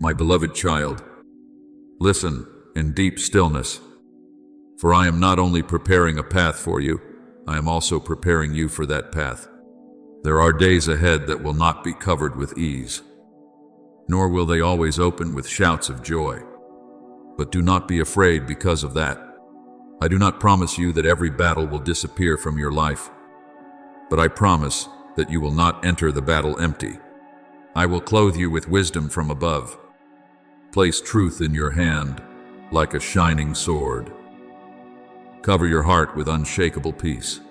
My beloved child, listen in deep stillness, for I am not only preparing a path for you, I am also preparing you for that path. There are days ahead that will not be covered with ease, nor will they always open with shouts of joy. But do not be afraid because of that. I do not promise you that every battle will disappear from your life, but I promise that you will not enter the battle empty. I will clothe you with wisdom from above, place truth in your hand like a shining sword, cover your heart with unshakable peace,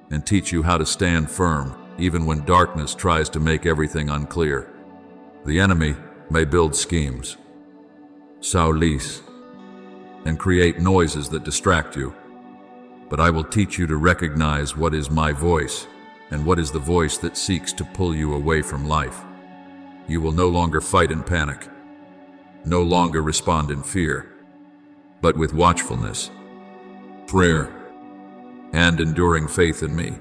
and teach you how to stand firm even when darkness tries to make everything unclear. The enemy may build schemes, sow lease, and create noises that distract you, but I will teach you to recognize what is my voice and what is the voice that seeks to pull you away from life. You will no longer fight in panic, no longer respond in fear, but with watchfulness, prayer, and enduring faith in me.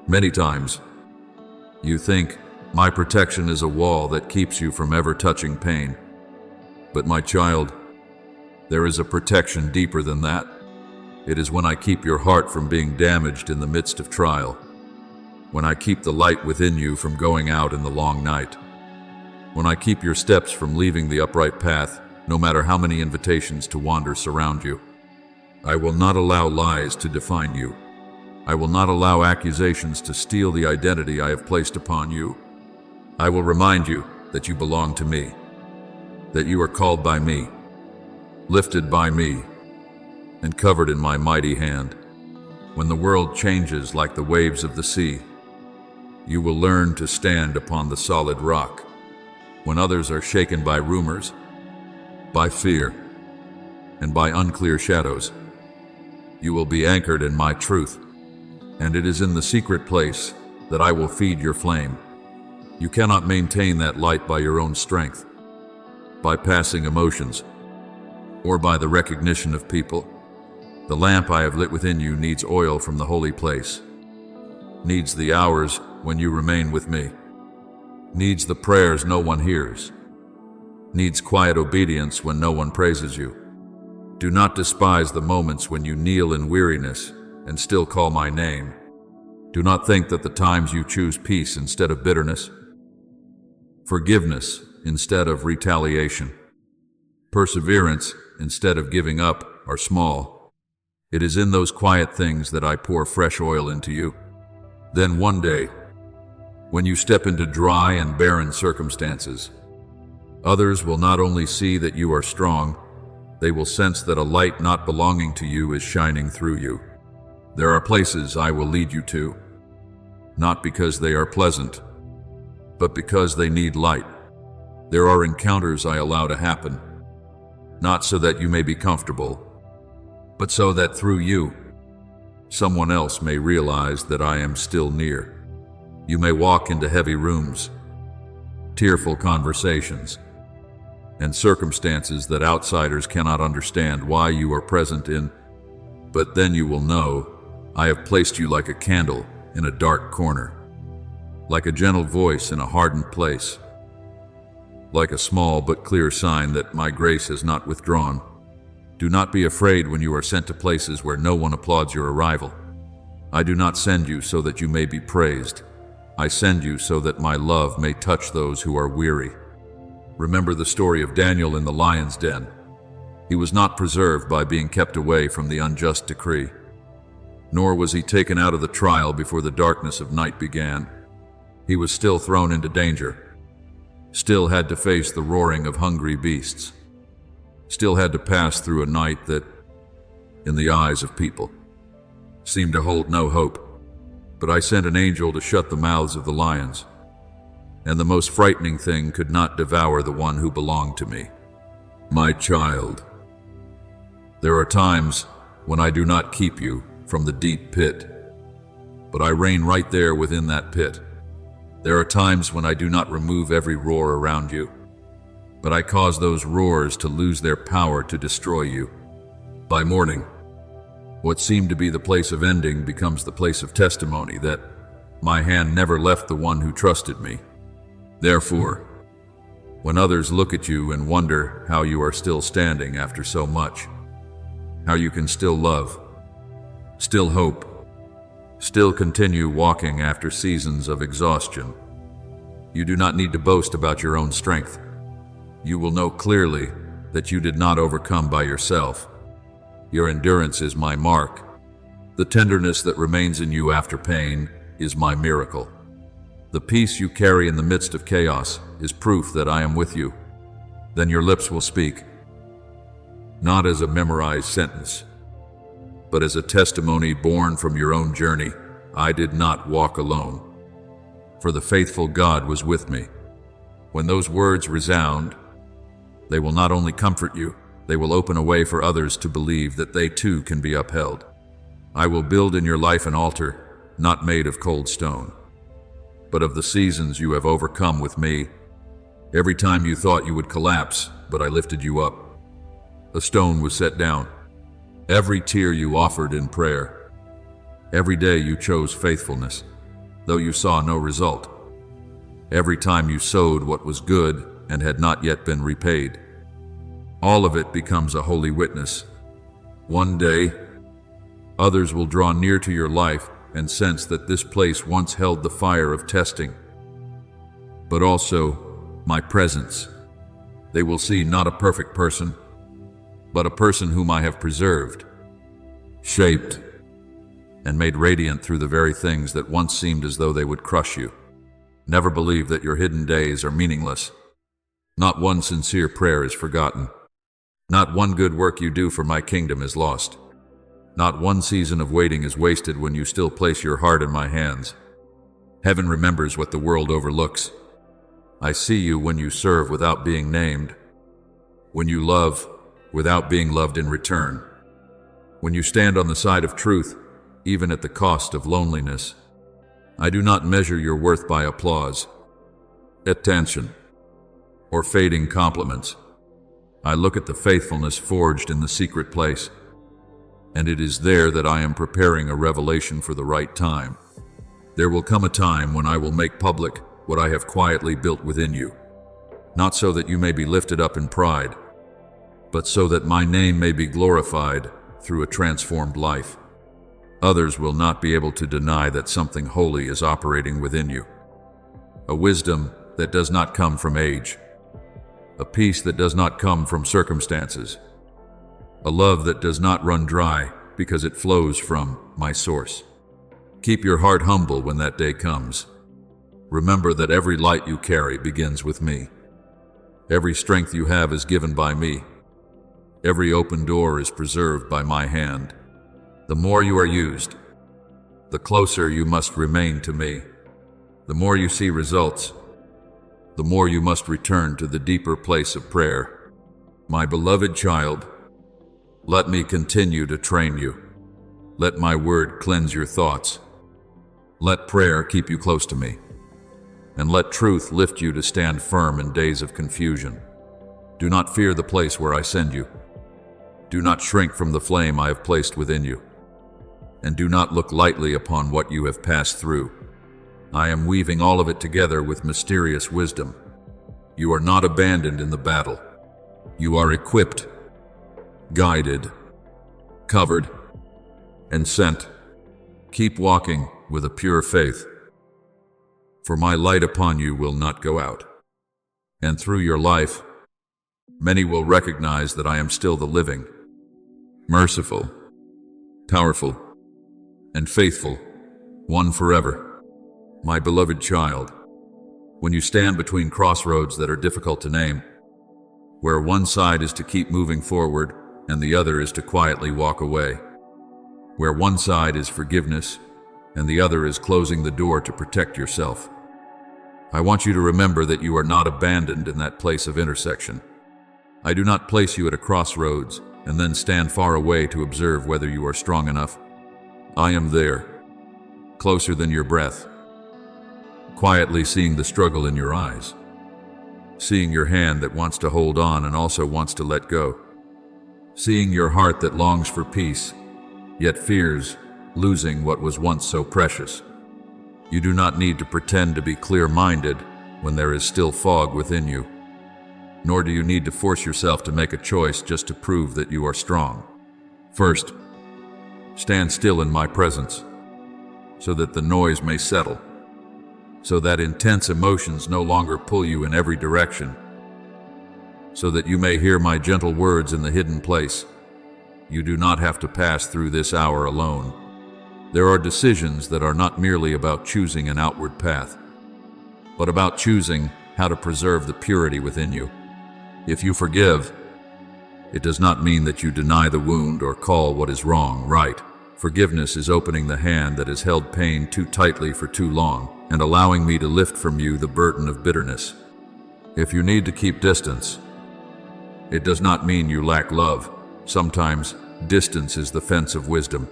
Many times, you think my protection is a wall that keeps you from ever touching pain. But my child, there is a protection deeper than that. It is when I keep your heart from being damaged in the midst of trial, when I keep the light within you from going out in the long night, when I keep your steps from leaving the upright path, no matter how many invitations to wander surround you. I will not allow lies to define you. I will not allow accusations to steal the identity I have placed upon you. I will remind you that you belong to me, that you are called by me, lifted by me, and covered in my mighty hand. When the world changes like the waves of the sea, you will learn to stand upon the solid rock. When others are shaken by rumors, by fear, and by unclear shadows, you will be anchored in my truth, and it is in the secret place that I will feed your flame. You cannot maintain that light by your own strength, by passing emotions, or by the recognition of people. The lamp I have lit within you needs oil from the holy place, needs the hours when you remain with me, needs the prayers no one hears, needs quiet obedience when no one praises you. Do not despise the moments when you kneel in weariness and still call my name. Do not think that the times you choose peace instead of bitterness, forgiveness instead of retaliation, perseverance instead of giving up are small. It is in those quiet things that I pour fresh oil into you. Then one day, when you step into dry and barren circumstances, others will not only see that you are strong, they will sense that a light not belonging to you is shining through you. There are places I will lead you to, not because they are pleasant, but because they need light. There are encounters I allow to happen, not so that you may be comfortable, but so that through you, someone else may realize that I am still near. You may walk into heavy rooms, tearful conversations, and circumstances that outsiders cannot understand why you are present in, but then you will know I have placed you like a candle in a dark corner, like a gentle voice in a hardened place, like a small but clear sign that my grace has not withdrawn. Do not be afraid when you are sent to places where no one applauds your arrival. I do not send you so that you may be praised. I send you so that my love may touch those who are weary. Remember the story of Daniel in the lion's den. He was not preserved by being kept away from the unjust decree, nor was he taken out of the trial before the darkness of night began. He was still thrown into danger, still had to face the roaring of hungry beasts, still had to pass through a night that, in the eyes of people, seemed to hold no hope. But I sent an angel to shut the mouths of the lions, and the most frightening thing could not devour the one who belonged to me. My child, there are times when I do not keep you from the deep pit, but I reign right there within that pit. There are times when I do not remove every roar around you, but I cause those roars to lose their power to destroy you. By morning, what seemed to be the place of ending becomes the place of testimony that my hand never left the one who trusted me. Therefore, When others look at you and wonder how you are still standing after so much, how you can still love, still hope, still continue walking after seasons of exhaustion. You do not need to boast about your own strength. You will know clearly that you did not overcome by yourself. Your endurance is my mark. The tenderness that remains in you after pain is my miracle. The peace you carry in the midst of chaos is proof that I am with you. Then your lips will speak, not as a memorized sentence, but as a testimony born from your own journey. I did not walk alone, for the faithful God was with me. When those words resound, they will not only comfort you, they will open a way for others to believe that they too can be upheld. I will build in your life an altar, not made of cold stone, but of the seasons you have overcome with me. Every time you thought you would collapse, but I lifted you up. A stone was set down. Every tear you offered in prayer. Every day you chose faithfulness, though you saw no result. Every time you sowed what was good and had not yet been repaid. All of it becomes a holy witness. One day, others will draw near to your life and sense that this place once held the fire of testing, but also my presence. They will see not a perfect person, but a person whom I have preserved, shaped, and made radiant through the very things that once seemed as though they would crush you. Never believe that your hidden days are meaningless. Not one sincere prayer is forgotten. Not one good work you do for my kingdom is lost. Not one season of waiting is wasted when you still place your heart in my hands. Heaven remembers what the world overlooks. I see you when you serve without being named, when you love without being loved in return, when you stand on the side of truth, even at the cost of loneliness. I do not measure your worth by applause, attention, or fading compliments. I look at the faithfulness forged in the secret place, and it is there that I am preparing a revelation for the right time. There will come a time when I will make public what I have quietly built within you, not so that you may be lifted up in pride, but so that my name may be glorified through a transformed life. Others will not be able to deny that something holy is operating within you. A wisdom that does not come from age, a peace that does not come from circumstances, a love that does not run dry because it flows from my source. Keep your heart humble when that day comes. Remember that every light you carry begins with me. Every strength you have is given by me. Every open door is preserved by my hand. The more you are used, the closer you must remain to me. The more you see results, the more you must return to the deeper place of prayer. My beloved child, let me continue to train you. Let my word cleanse your thoughts. Let prayer keep you close to me. And let truth lift you to stand firm in days of confusion. Do not fear the place where I send you. Do not shrink from the flame I have placed within you. And do not look lightly upon what you have passed through. I am weaving all of it together with mysterious wisdom. You are not abandoned in the battle. You are equipped, guided, covered, and sent. Keep walking with a pure faith, for my light upon you will not go out. And through your life, many will recognize that I am still the living, merciful, powerful, and faithful one forever. My beloved child, when you stand between crossroads that are difficult to name, where one side is to keep moving forward and the other is to quietly walk away, where one side is forgiveness and the other is closing the door to protect yourself, I want you to remember that you are not abandoned in that place of intersection. I do not place you at a crossroads and then stand far away to observe whether you are strong enough. I am there, closer than your breath, quietly seeing the struggle in your eyes, seeing your hand that wants to hold on and also wants to let go, seeing your heart that longs for peace, yet fears losing what was once so precious. You do not need to pretend to be clear-minded when there is still fog within you. nor do you need to force yourself to make a choice just to prove that you are strong. First, stand still in my presence, so that the noise may settle, so that intense emotions no longer pull you in every direction, so that you may hear my gentle words in the hidden place. You do not have to pass through this hour alone. There are decisions that are not merely about choosing an outward path, but about choosing how to preserve the purity within you. If you forgive, it does not mean that you deny the wound or call what is wrong right. Forgiveness is opening the hand that has held pain too tightly for too long and allowing me to lift from you the burden of bitterness. If you need to keep distance, it does not mean you lack love. Sometimes distance is the fence of wisdom,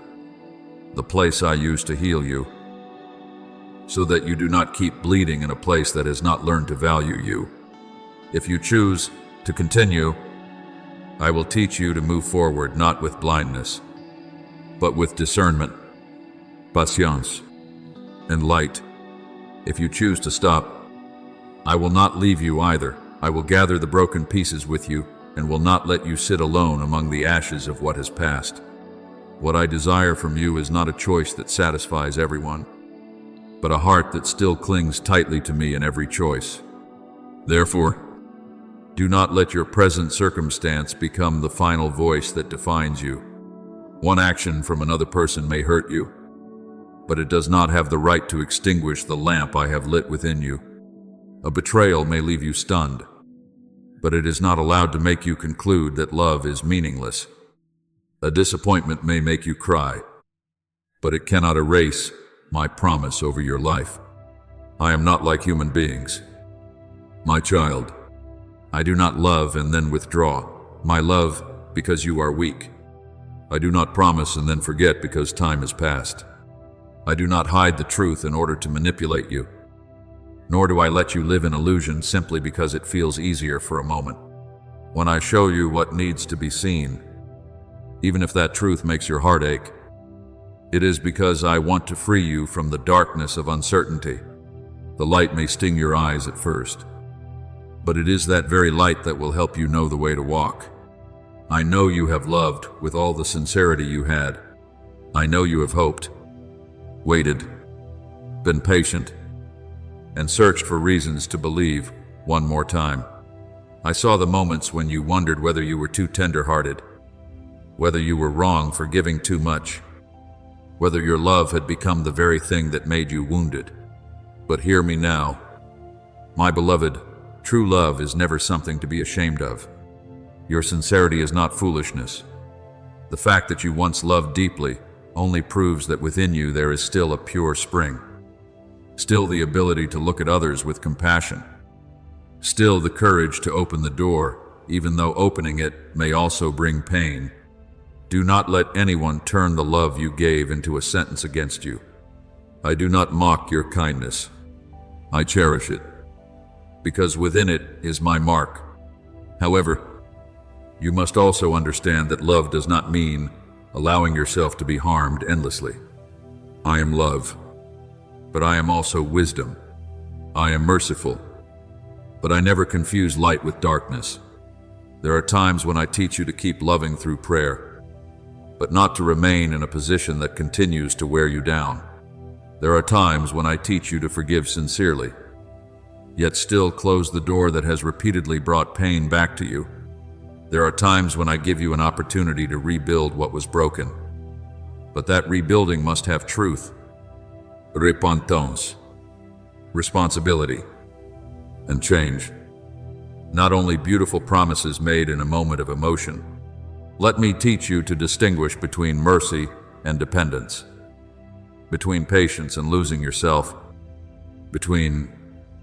the place I use to heal you, so that you do not keep bleeding in a place that has not learned to value you. If you choose to continue, I will teach you to move forward not with blindness, but with discernment, patience, and light. If you choose to stop, I will not leave you either. I will gather the broken pieces with you and will not let you sit alone among the ashes of what has passed. What I desire from you is not a choice that satisfies everyone, but a heart that still clings tightly to me in every choice. Therefore, do not let your present circumstance become the final voice that defines you. One action from another person may hurt you, but it does not have the right to extinguish the lamp I have lit within you. A betrayal may leave you stunned, but it is not allowed to make you conclude that love is meaningless. A disappointment may make you cry, but it cannot erase my promise over your life. I am not like human beings. My child, I do not love and then withdraw. My love because you are weak. I do not promise and then forget because time has passed. I do not hide the truth in order to manipulate you, nor do I let you live in illusion simply because it feels easier for a moment. When I show you what needs to be seen, even if that truth makes your heart ache, it is because I want to free you from the darkness of uncertainty. The light may sting your eyes at first, but it is that very light that will help you know the way to walk. I know you have loved with all the sincerity you had. I know you have hoped, waited, been patient, and searched for reasons to believe one more time. I saw the moments when you wondered whether you were too tender-hearted, whether you were wrong for giving too much, whether your love had become the very thing that made you wounded. But hear me now. My beloved, true love is never something to be ashamed of. Your sincerity is not foolishness. The fact that you once loved deeply only proves that within you there is still a pure spring, still the ability to look at others with compassion, still the courage to open the door, even though opening it may also bring pain. Do not let anyone turn the love you gave into a sentence against you. I do not mock your kindness. I cherish it, because within it is my mark. However, you must also understand that love does not mean allowing yourself to be harmed endlessly. I am love, but I am also wisdom. I am merciful, but I never confuse light with darkness. There are times when I teach you to keep loving through prayer, but not to remain in a position that continues to wear you down. There are times when I teach you to forgive sincerely, yet still close the door that has repeatedly brought pain back to you. There are times when I give you an opportunity to rebuild what was broken, but that rebuilding must have truth, repentance, responsibility, and change. Not only beautiful promises made in a moment of emotion. Let me teach you to distinguish between mercy and dependence, between patience and losing yourself, between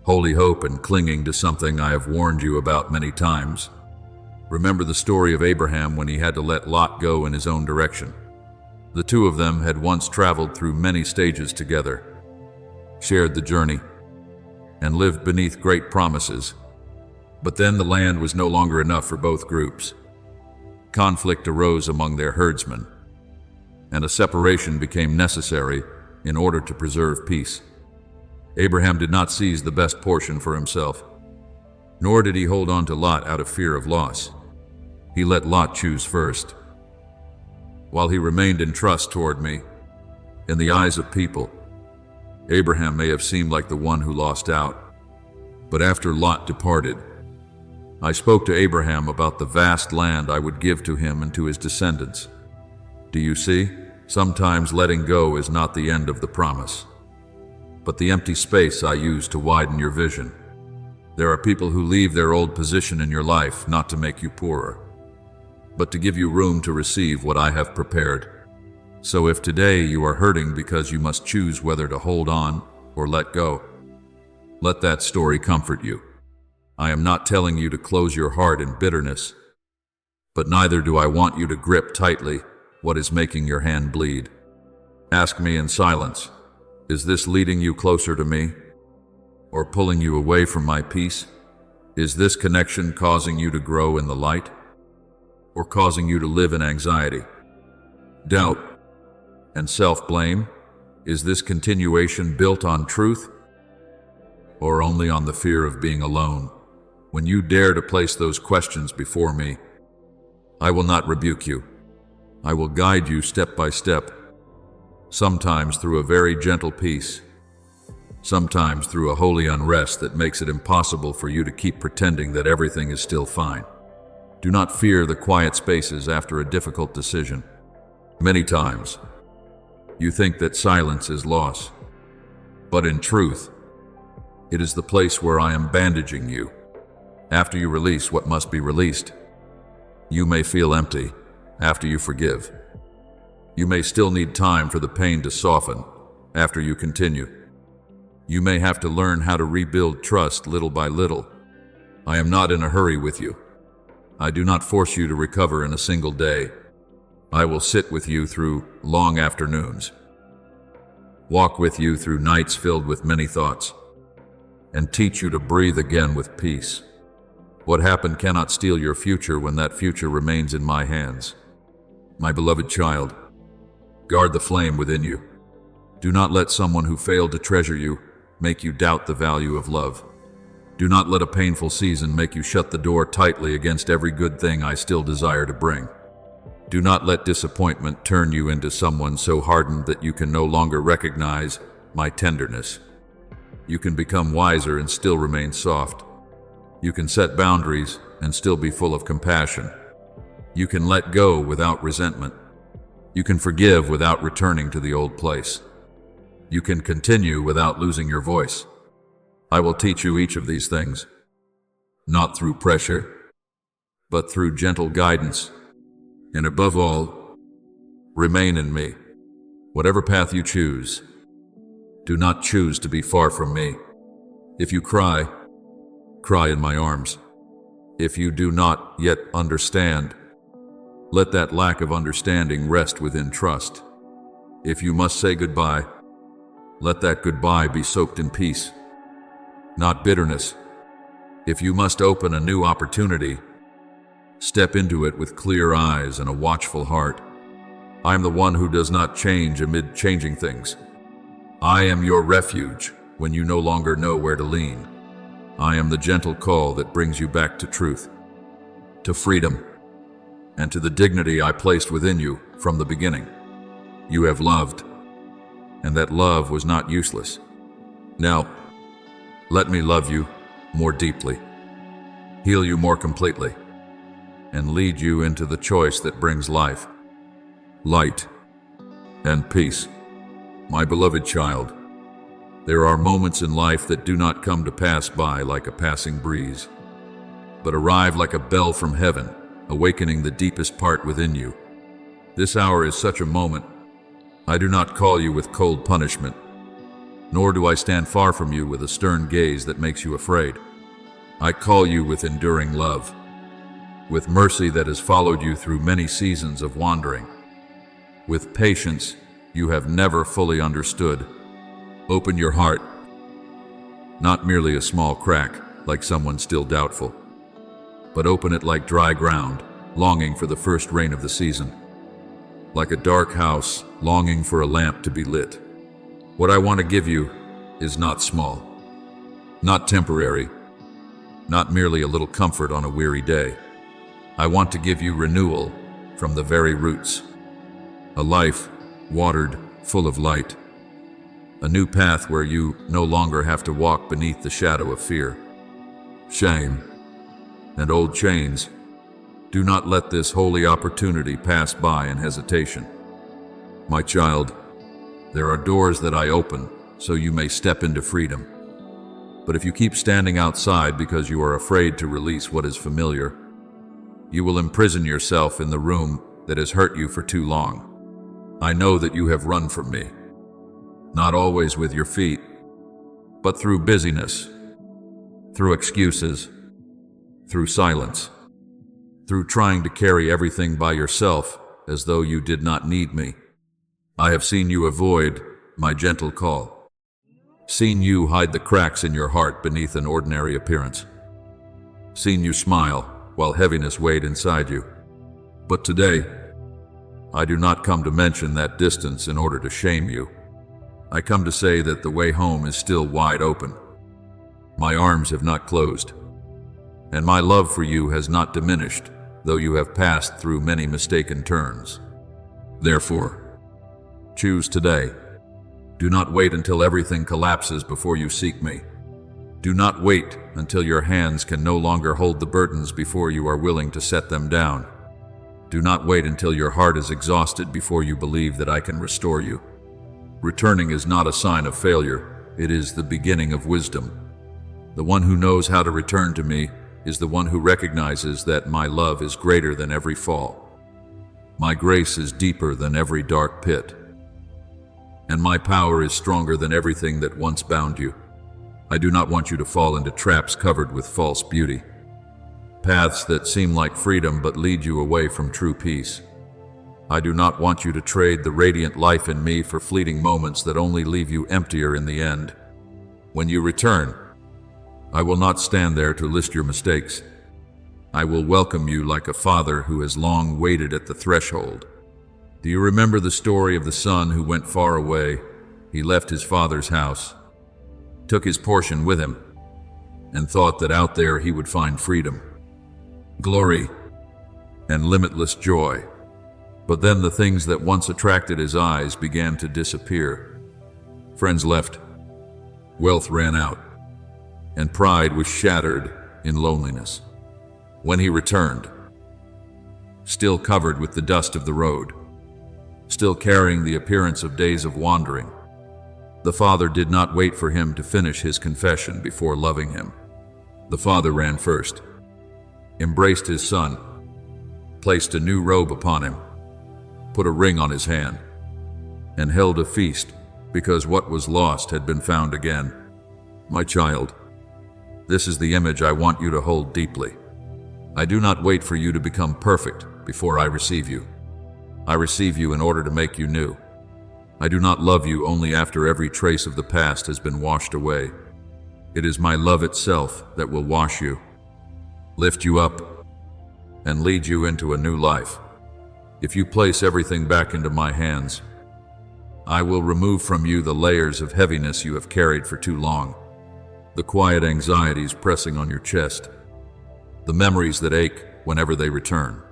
holy hope and clinging to something I have warned you about many times. Remember the story of Abraham when he had to let Lot go in his own direction. The two of them had once traveled through many stages together, shared the journey, and lived beneath great promises. But then the land was no longer enough for both groups. Conflict arose among their herdsmen, and a separation became necessary in order to preserve peace. Abraham did not seize the best portion for himself. Nor did he hold on to Lot out of fear of loss. He let Lot choose first. While he remained in trust toward me, in the eyes of people, Abraham may have seemed like the one who lost out. But after Lot departed, I spoke to Abraham about the vast land I would give to him and to his descendants. Do you see? Sometimes letting go is not the end of the promise, but the empty space I use to widen your vision. There are people who leave their old position in your life not to make you poorer, but to give you room to receive what I have prepared. So if today you are hurting because you must choose whether to hold on or let go, let that story comfort you. I am not telling you to close your heart in bitterness, but neither do I want you to grip tightly what is making your hand bleed. Ask me in silence, is this leading you closer to me or pulling you away from my peace? Is this connection causing you to grow in the light or causing you to live in anxiety, doubt, and self-blame? Is this continuation built on truth or only on the fear of being alone? When you dare to place those questions before me, I will not rebuke you. I will guide you step by step, sometimes through a very gentle peace, sometimes through a holy unrest that makes it impossible for you to keep pretending that everything is still fine. Do not fear the quiet spaces after a difficult decision. Many times, you think that silence is loss, but in truth, it is the place where I am bandaging you. After you release what must be released, you may feel empty. After you forgive, you may still need time for the pain to soften. After you continue, you may have to learn how to rebuild trust little by little. I am not in a hurry with you. I do not force you to recover in a single day. I will sit with you through long afternoons, walk with you through nights filled with many thoughts, and teach you to breathe again with peace. What happened cannot steal your future when that future remains in my hands. My beloved child, guard the flame within you. Do not let someone who failed to treasure you make you doubt the value of love. Do not let a painful season make you shut the door tightly against every good thing I still desire to bring. Do not let disappointment turn you into someone so hardened that you can no longer recognize my tenderness. You can become wiser and still remain soft. You can set boundaries and still be full of compassion. You can let go without resentment. You can forgive without returning to the old place. You can continue without losing your voice. I will teach you each of these things, not through pressure, but through gentle guidance. And above all, remain in me. Whatever path you choose, do not choose to be far from me. If you cry, cry in my arms. If you do not yet understand, let that lack of understanding rest within trust. If you must say goodbye, let that goodbye be soaked in peace, not bitterness. If you must open a new opportunity, step into it with clear eyes and a watchful heart. I am the one who does not change amid changing things. I am your refuge when you no longer know where to lean. I am the gentle call that brings you back to truth, to freedom, and to the dignity I placed within you from the beginning. You have loved, and that love was not useless. Now, let me love you more deeply, heal you more completely, and lead you into the choice that brings life, light, and peace. My beloved child, there are moments in life that do not come to pass by like a passing breeze, but arrive like a bell from heaven, awakening the deepest part within you. This hour is such a moment. I do not call you with cold punishment, nor do I stand far from you with a stern gaze that makes you afraid. I call you with enduring love, with mercy that has followed you through many seasons of wandering, with patience you have never fully understood. Open your heart, not merely a small crack like someone still doubtful, but open it like dry ground, longing for the first rain of the season, like a dark house longing for a lamp to be lit. What I want to give you is not small, not temporary, not merely a little comfort on a weary day. I want to give you renewal from the very roots. A life watered, full of light. A new path where you no longer have to walk beneath the shadow of fear, shame, and old chains. Do not let this holy opportunity pass by in hesitation. My child, there are doors that I open so you may step into freedom. But if you keep standing outside because you are afraid to release what is familiar, you will imprison yourself in the room that has hurt you for too long. I know that you have run from me, not always with your feet, but through busyness, through excuses, through silence, through trying to carry everything by yourself as though you did not need me. I have seen you avoid my gentle call, seen you hide the cracks in your heart beneath an ordinary appearance, seen you smile while heaviness weighed inside you. But today, I do not come to mention that distance in order to shame you. I come to say that the way home is still wide open. My arms have not closed, and my love for you has not diminished, though you have passed through many mistaken turns. Therefore, choose today. Do not wait until everything collapses before you seek me. Do not wait until your hands can no longer hold the burdens before you are willing to set them down. Do not wait until your heart is exhausted before you believe that I can restore you. Returning is not a sign of failure, it is the beginning of wisdom. The one who knows how to return to me is the one who recognizes that my love is greater than every fall. My grace is deeper than every dark pit, and my power is stronger than everything that once bound you. I do not want you to fall into traps covered with false beauty, paths that seem like freedom but lead you away from true peace. I do not want you to trade the radiant life in me for fleeting moments that only leave you emptier in the end. When you return, I will not stand there to list your mistakes. I will welcome you like a father who has long waited at the threshold. Do you remember the story of the son who went far away? He left his father's house, took his portion with him, and thought that out there he would find freedom, glory, and limitless joy. But then the things that once attracted his eyes began to disappear. Friends left, wealth ran out, and pride was shattered in loneliness. When he returned, still covered with the dust of the road, still carrying the appearance of days of wandering, the father did not wait for him to finish his confession before loving him. The father ran first, embraced his son, placed a new robe upon him, put a ring on his hand, and held a feast because what was lost had been found again. My child, this is the image I want you to hold deeply. I do not wait for you to become perfect before I receive you. I receive you in order to make you new. I do not love you only after every trace of the past has been washed away. It is my love itself that will wash you, lift you up, and lead you into a new life. If you place everything back into my hands, I will remove from you the layers of heaviness you have carried for too long, the quiet anxieties pressing on your chest, the memories that ache whenever they return,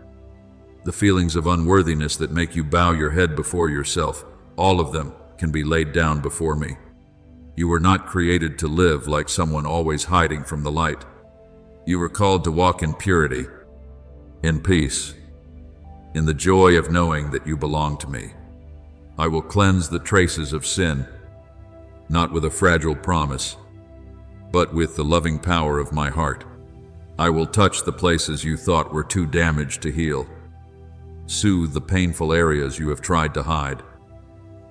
the feelings of unworthiness that make you bow your head before yourself. All of them can be laid down before me. You were not created to live like someone always hiding from the light. You were called to walk in purity, in peace, in the joy of knowing that you belong to me. I will cleanse the traces of sin, not with a fragile promise, but with the loving power of my heart. I will touch the places you thought were too damaged to heal, soothe the painful areas you have tried to hide,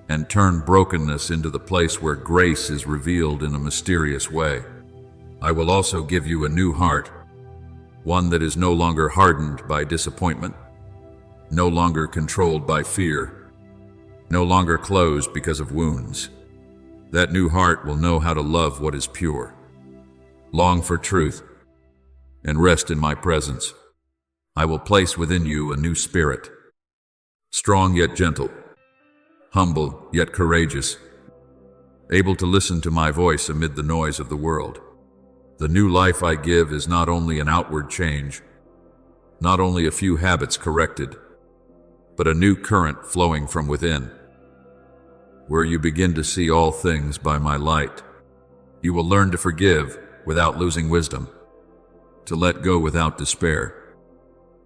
and turn brokenness into the place where grace is revealed in a mysterious way. I will also give you a new heart, one that is no longer hardened by disappointment, no longer controlled by fear, no longer closed because of wounds. That new heart will know how to love what is pure, long for truth, and rest in my presence. I will place within you a new spirit, strong yet gentle, humble yet courageous, able to listen to my voice amid the noise of the world. The new life I give is not only an outward change, not only a few habits corrected, but a new current flowing from within, where you begin to see all things by my light. You will learn to forgive without losing wisdom, to let go without despair,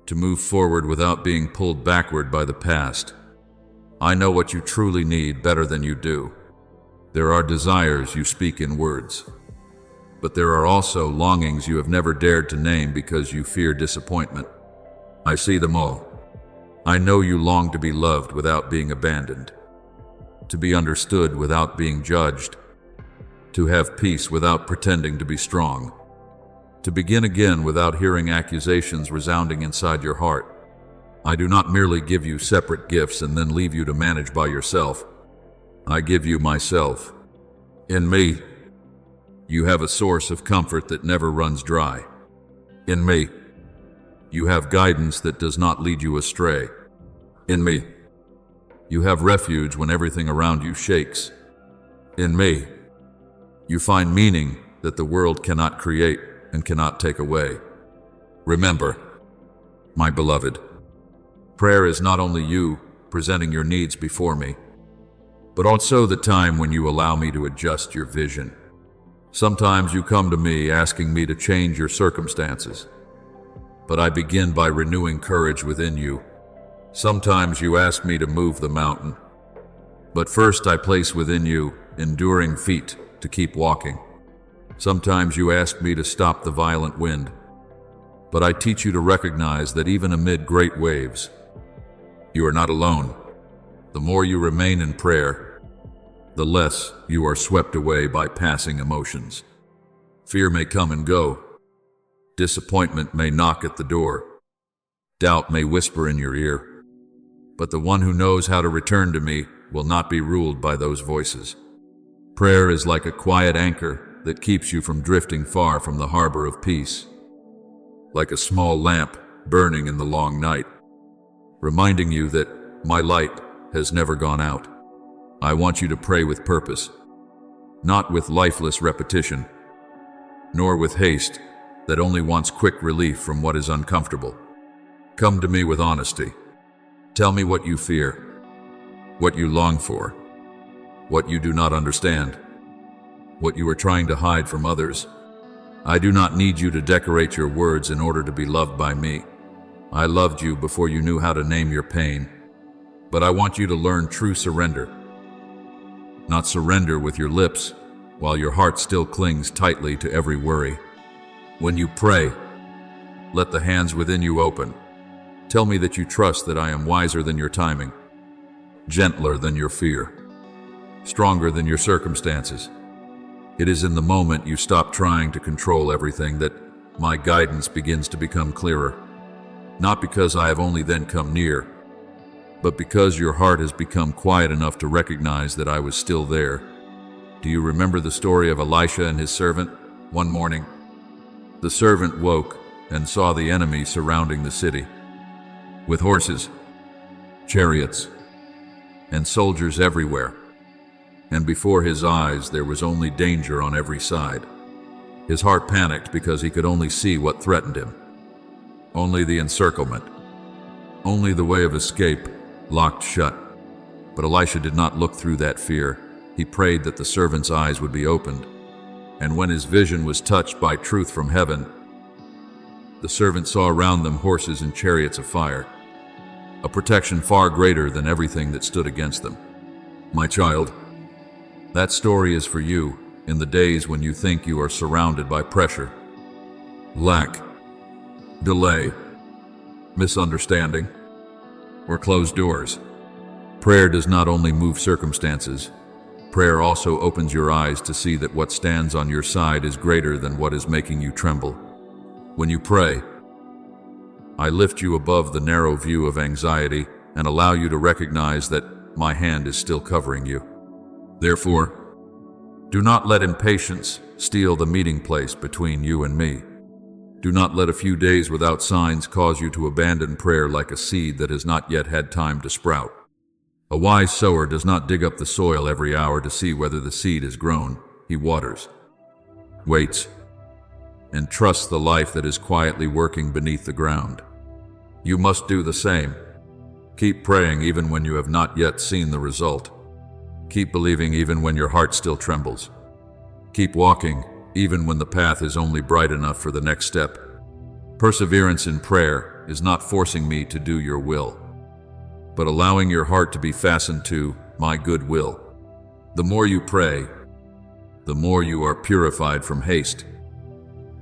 to move forward without being pulled backward by the past. I know what you truly need better than you do. There are desires you speak in words, but there are also longings you have never dared to name because you fear disappointment. I see them all. I know you long to be loved without being abandoned, to be understood without being judged, to have peace without pretending to be strong, to begin again without hearing accusations resounding inside your heart. I do not merely give you separate gifts and then leave you to manage by yourself. I give you myself. In me, you have a source of comfort that never runs dry. In me, you have guidance that does not lead you astray. In me, you have refuge when everything around you shakes. In me, you find meaning that the world cannot create and cannot take away. Remember, my beloved, prayer is not only you presenting your needs before me, but also the time when you allow me to adjust your vision. Sometimes you come to me asking me to change your circumstances, but I begin by renewing courage within you. Sometimes you ask me to move the mountain, but first I place within you enduring feet to keep walking. Sometimes you ask me to stop the violent wind, but I teach you to recognize that even amid great waves, you are not alone. The more you remain in prayer, the less you are swept away by passing emotions. Fear may come and go. Disappointment may knock at the door. Doubt may whisper in your ear. But the one who knows how to return to me will not be ruled by those voices. Prayer is like a quiet anchor that keeps you from drifting far from the harbor of peace, like a small lamp burning in the long night, reminding you that my light has never gone out. I want you to pray with purpose, not with lifeless repetition, nor with haste that only wants quick relief from what is uncomfortable. Come to me with honesty. Tell me what you fear, what you long for, what you do not understand, what you are trying to hide from others. I do not need you to decorate your words in order to be loved by me. I loved you before you knew how to name your pain, but I want you to learn true surrender. Not surrender with your lips, while your heart still clings tightly to every worry. When you pray, let the hands within you open. Tell me that you trust that I am wiser than your timing, gentler than your fear, stronger than your circumstances. It is in the moment you stop trying to control everything that my guidance begins to become clearer. Not because I have only then come near, but because your heart has become quiet enough to recognize that I was still there. Do you remember the story of Elisha and his servant? One morning, the servant woke and saw the enemy surrounding the city, with horses, chariots, and soldiers everywhere. And before his eyes there was only danger on every side. His heart panicked because he could only see what threatened him. Only the encirclement, only the way of escape locked shut. But Elisha did not look through that fear. He prayed that the servant's eyes would be opened. And when his vision was touched by truth from heaven, the servant saw around them horses and chariots of fire, a protection far greater than everything that stood against them. My child, that story is for you in the days when you think you are surrounded by pressure, lack, delay, misunderstanding, or closed doors. Prayer does not only move circumstances, prayer also opens your eyes to see that what stands on your side is greater than what is making you tremble. When you pray, I lift you above the narrow view of anxiety and allow you to recognize that my hand is still covering you. Therefore, do not let impatience steal the meeting place between you and me. Do not let a few days without signs cause you to abandon prayer like a seed that has not yet had time to sprout. A wise sower does not dig up the soil every hour to see whether the seed has grown. He waters, waits, and trust the life that is quietly working beneath the ground. You must do the same. Keep praying even when you have not yet seen the result. Keep believing even when your heart still trembles. Keep walking even when the path is only bright enough for the next step. Perseverance in prayer is not forcing me to do your will, but allowing your heart to be fastened to my good will. The more you pray, the more you are purified from haste.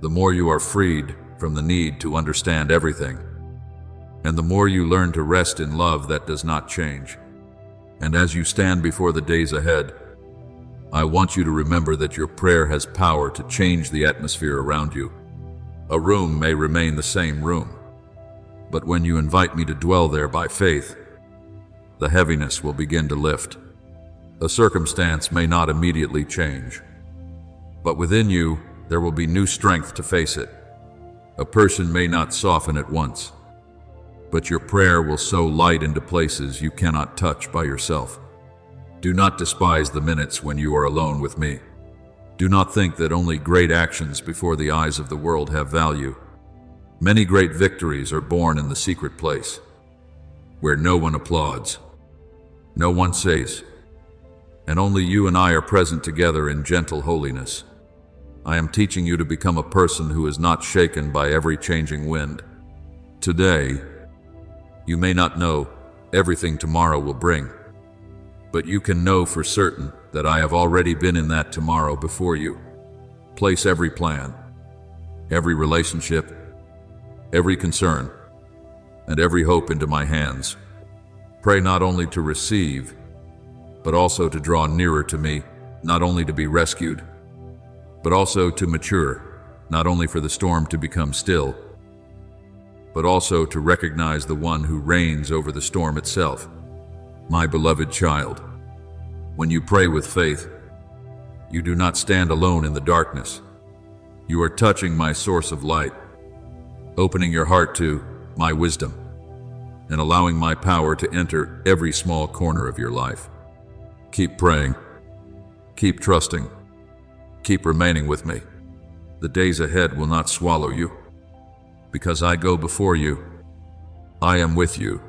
The more you are freed from the need to understand everything. And the more you learn to rest in love that does not change. And as you stand before the days ahead, I want you to remember that your prayer has power to change the atmosphere around you. A room may remain the same room, but when you invite me to dwell there by faith, the heaviness will begin to lift. A circumstance may not immediately change, but within you there will be new strength to face it. A person may not soften at once, but your prayer will sow light into places you cannot touch by yourself. Do not despise the minutes when you are alone with me. Do not think that only great actions before the eyes of the world have value. Many great victories are born in the secret place, where no one applauds, no one says, and only you and I are present together in gentle holiness. I am teaching you to become a person who is not shaken by every changing wind. Today, you may not know everything tomorrow will bring, but you can know for certain that I have already been in that tomorrow before you. Place every plan, every relationship, every concern, and every hope into my hands. Pray not only to receive, but also to draw nearer to me, not only to be rescued, but also to mature, not only for the storm to become still, but also to recognize the one who reigns over the storm itself. My beloved child, when you pray with faith, you do not stand alone in the darkness. You are touching my source of light, opening your heart to my wisdom, and allowing my power to enter every small corner of your life. Keep praying, keep trusting, keep remaining with me. The days ahead will not swallow you, because I go before you. I am with you,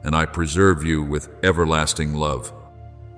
and I preserve you with everlasting love.